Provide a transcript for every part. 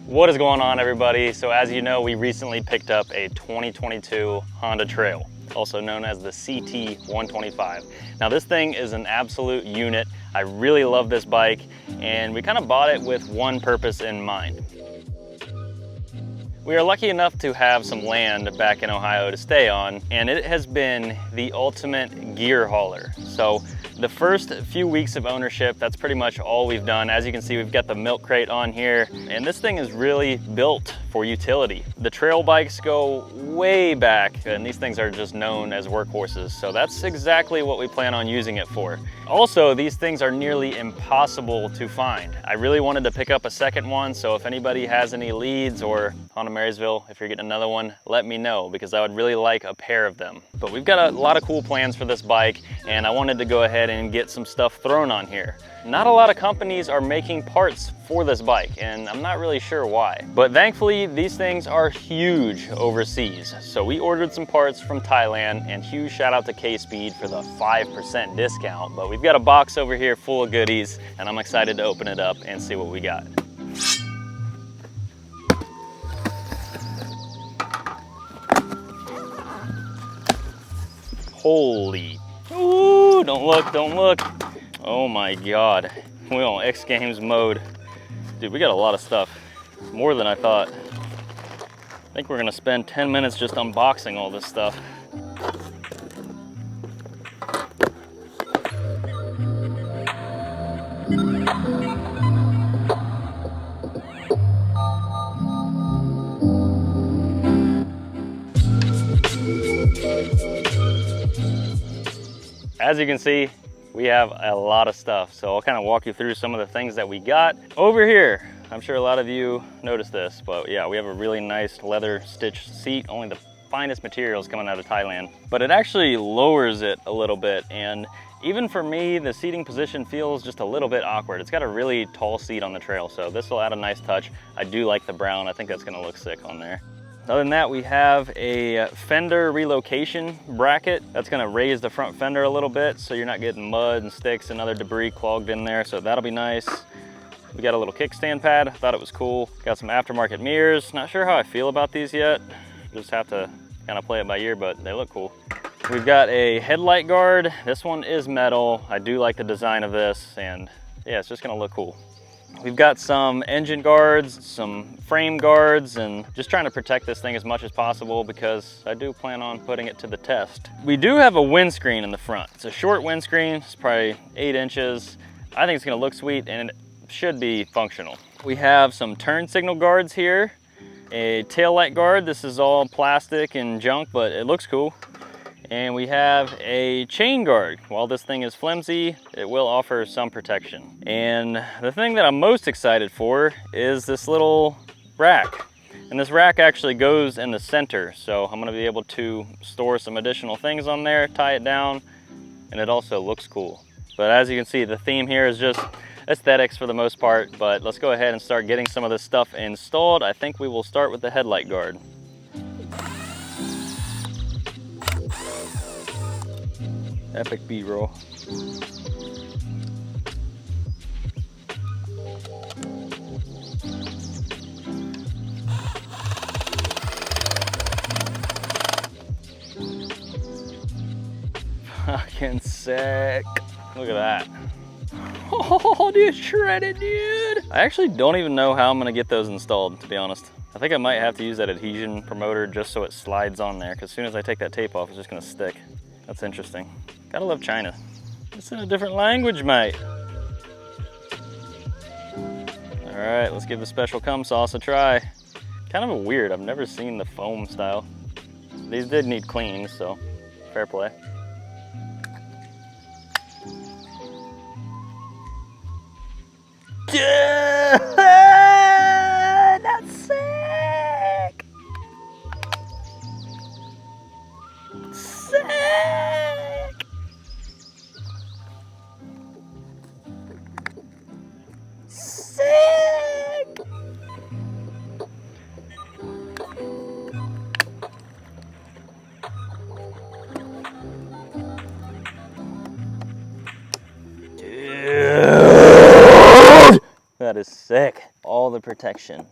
What is going on, everybody? So as you know, we recently picked up a 2022 Honda Trail, also known as the CT125. Now this thing is an absolute unit. I really love this bike, and we kind of bought it with one purpose in mind. We are lucky enough to have some land back in Ohio to stay on, and it has been the ultimate gear hauler. So the first few weeks of ownership, that's pretty much all we've done. As you can see, we've got the milk crate on here, and this thing is really built for utility. The trail bikes go way back, and these things are just known as workhorses. So that's exactly what we plan on using it for. Also, these things are nearly impossible to find. I really wanted to pick up a second one, so if anybody has any leads, or Honda Marysville, if you're getting another one, let me know, because I would really like a pair of them. But we've got a lot of cool plans for this bike, and I wanted to go ahead and get some stuff thrown on here. Not a lot of companies are making parts for this bike, and I'm not really sure why. But thankfully, these things are huge overseas. So we ordered some parts from Thailand, and huge shout out to K-Speed for the 5% discount. But we've got a box over here full of goodies, and I'm excited to open it up and see what we got. Holy, ooh, don't look, don't look. Oh my God, we're on X Games mode. Dude, we got a lot of stuff, more than I thought. I think we're gonna spend 10 minutes just unboxing all this stuff. As you can see, we have a lot of stuff, so I'll kind of walk you through some of the things that we got. Over here, I'm sure a lot of you noticed this, but yeah, we have a really nice leather stitched seat, only the finest materials coming out of Thailand. But it actually lowers it a little bit, and even for me, the seating position feels just a little bit awkward. It's got a really tall seat on the trail, so this will add a nice touch. I do like the brown. I think that's gonna look sick on there. Other than that, we have a fender relocation bracket that's gonna raise the front fender a little bit so you're not getting mud and sticks and other debris clogged in there, so that'll be nice. We got a little kickstand pad, thought it was cool. Got some aftermarket mirrors. Not sure how I feel about these yet. Just have to kind of play it by ear, but they look cool. We've got a headlight guard. This one is metal. I do like the design of this, and yeah, it's just gonna look cool. We've got some engine guards, some frame guards, and just trying to protect this thing as much as possible because I do plan on putting it to the test. We do have a windscreen in the front. It's a short windscreen, it's probably 8 inches. I think it's gonna look sweet and it should be functional. We have some turn signal guards here, a tail light guard. This is all plastic and junk, but it looks cool. And we have a chain guard. While this thing is flimsy, it will offer some protection. And the thing that I'm most excited for is this little rack. And this rack actually goes in the center, so I'm gonna be able to store some additional things on there, tie it down, and it also looks cool. But as you can see, the theme here is just aesthetics for the most part, but let's go ahead and start getting some of this stuff installed. I think we will start with the headlight guard. Epic B-roll. Fucking sick. Look at that. Oh, dude, shredded, dude. I actually don't even know how I'm gonna get those installed, to be honest. I think I might have to use that adhesion promoter just so it slides on there, because as soon as I take that tape off, it's just gonna stick. That's interesting. Gotta love China. It's in a different language, mate. All right, let's give the special cum sauce a try. Kind of a weird, I've never seen the foam style. These did need clean, so fair play. Yeah, that's sick. Sick. Sick. Dude, that is sick. All the protection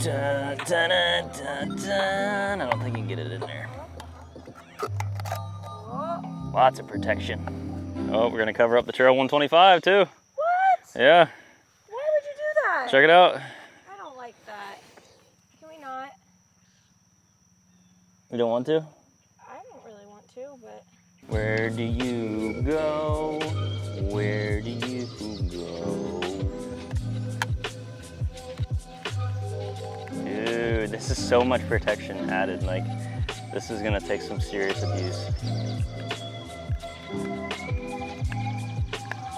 Dun, dun, dun, dun, dun. I don't think you can get it in there. Lots of protection. Oh, we're gonna cover up the Trail 125 too. What? Yeah. Why would you do that? Check it out. I don't like that. Can we not? You don't want to? I don't really want to, but... Where do you go? Where do you go? Dude, this is so much protection added. Like, this is gonna take some serious abuse.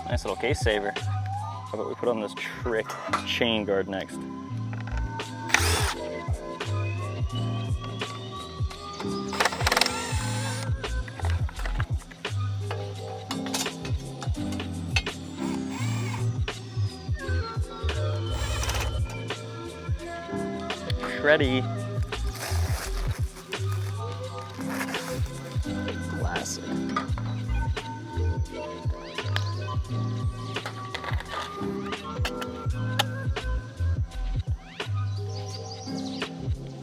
Nice little case saver. How about we put on this trick chain guard next? Ready. Classic.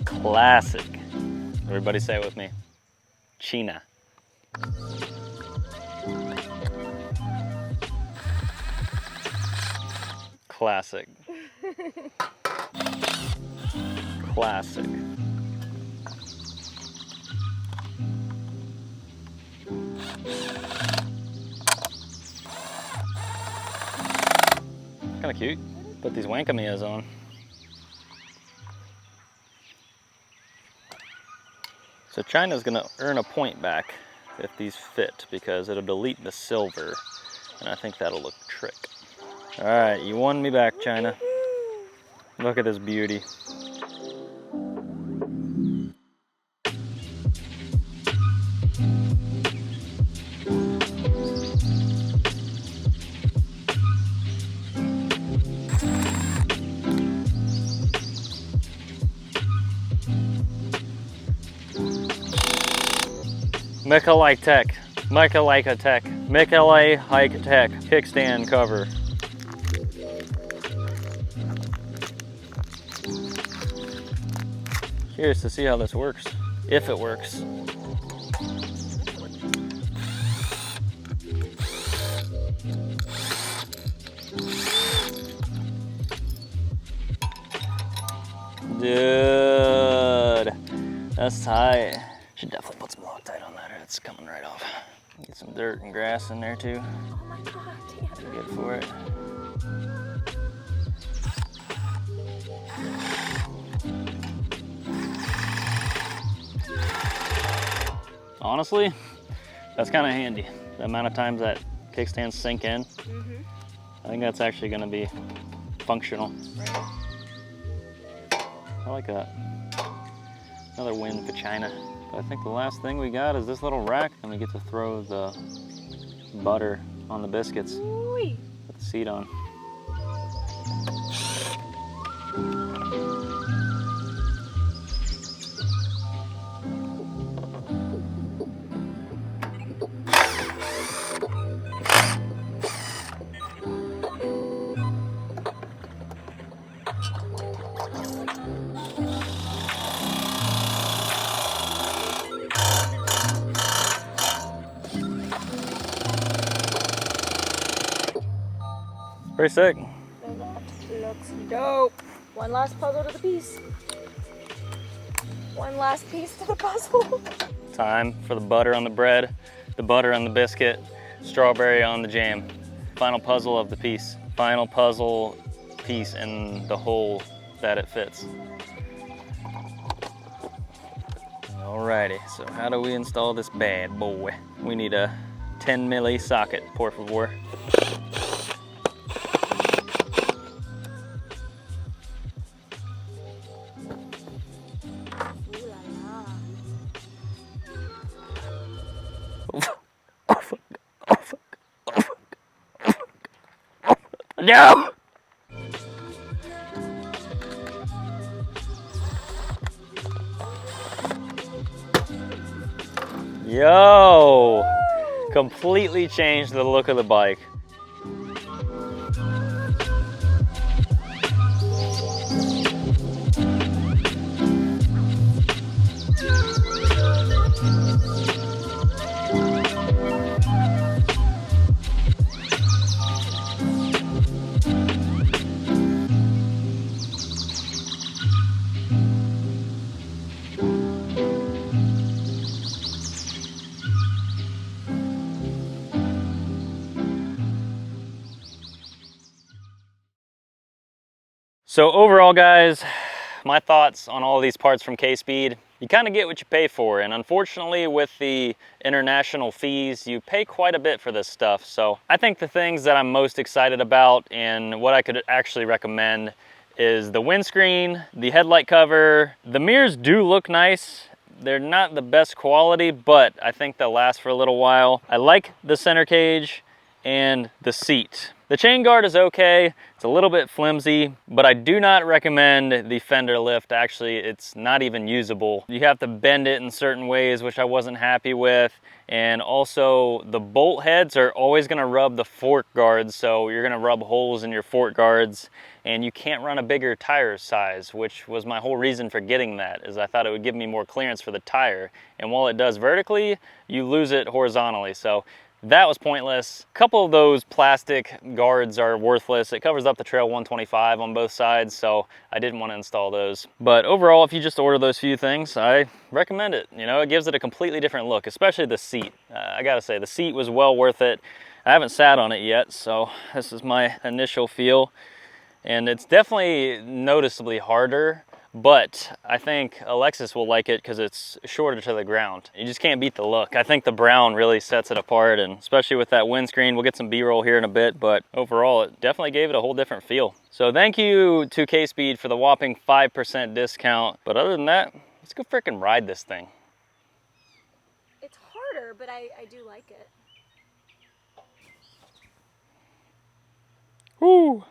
Classic. Everybody say it with me. China. Classic. Classic. Kind of cute. Put these Wankamias on. So China's gonna earn a point back if these fit because it'll delete the silver, and I think that'll look trick. All right, you won me back, China. Look at this beauty. Michael Tech, Michael Tech, Michael Tech kickstand cover. Curious to see how this works, if it works. Dude, that's tight. Should definitely put some Loctite on that or it's coming right off. Get some dirt and grass in there too. Oh my God, damn. Good for it. Honestly, that's kind of handy. The amount of times that kickstands sink in, I think that's actually going to be functional. Right. I like that. Another win for China. But I think the last thing we got is this little rack, and we get to throw the butter on the biscuits. Ooh-wee. Put the seat on. Pretty sick. That looks dope. One last puzzle to the piece. One last piece to the puzzle. Time for the butter on the bread, the butter on the biscuit, strawberry on the jam. Final puzzle of the piece. Final puzzle piece in the hole that it fits. Alrighty, so how do we install this bad boy? We need a 10 milli socket, por favor. No! Yo! Completely changed the look of the bike. So overall, guys, my thoughts on all of these parts from K-Speed, you kind of get what you pay for, and unfortunately with the international fees, you pay quite a bit for this stuff. So I think the things that I'm most excited about and what I could actually recommend is the windscreen, the headlight cover. The mirrors do look nice. They're not the best quality, but I think they'll last for a little while. I like the center cage and the seat. The chain guard is okay. It's a little bit flimsy, but I do not recommend the fender lift. Actually, it's not even usable. You have to bend it in certain ways, which I wasn't happy with. And also the bolt heads are always gonna rub the fork guards. So you're gonna rub holes in your fork guards, and you can't run a bigger tire size, which was my whole reason for getting that, is I thought it would give me more clearance for the tire. And while it does vertically, you lose it horizontally. So that was pointless. A couple of those plastic guards are worthless. It covers up the trail 125 on both sides, so I didn't want to install those. But overall, if you just order those few things, I recommend it. You know, it gives it a completely different look, especially the seat. I gotta say, the seat was well worth it. I haven't sat on it yet, so this is my initial feel. And it's definitely noticeably harder, but I think Alexis will like it because it's shorter to the ground. You just can't beat the look. I think the brown really sets it apart, and especially with that windscreen. We'll get some B-roll here in a bit, but overall it definitely gave it a whole different feel. So thank you to K-Speed for the whopping 5% discount. But other than that, let's go freaking ride this thing. It's harder, but I do like it. Woo!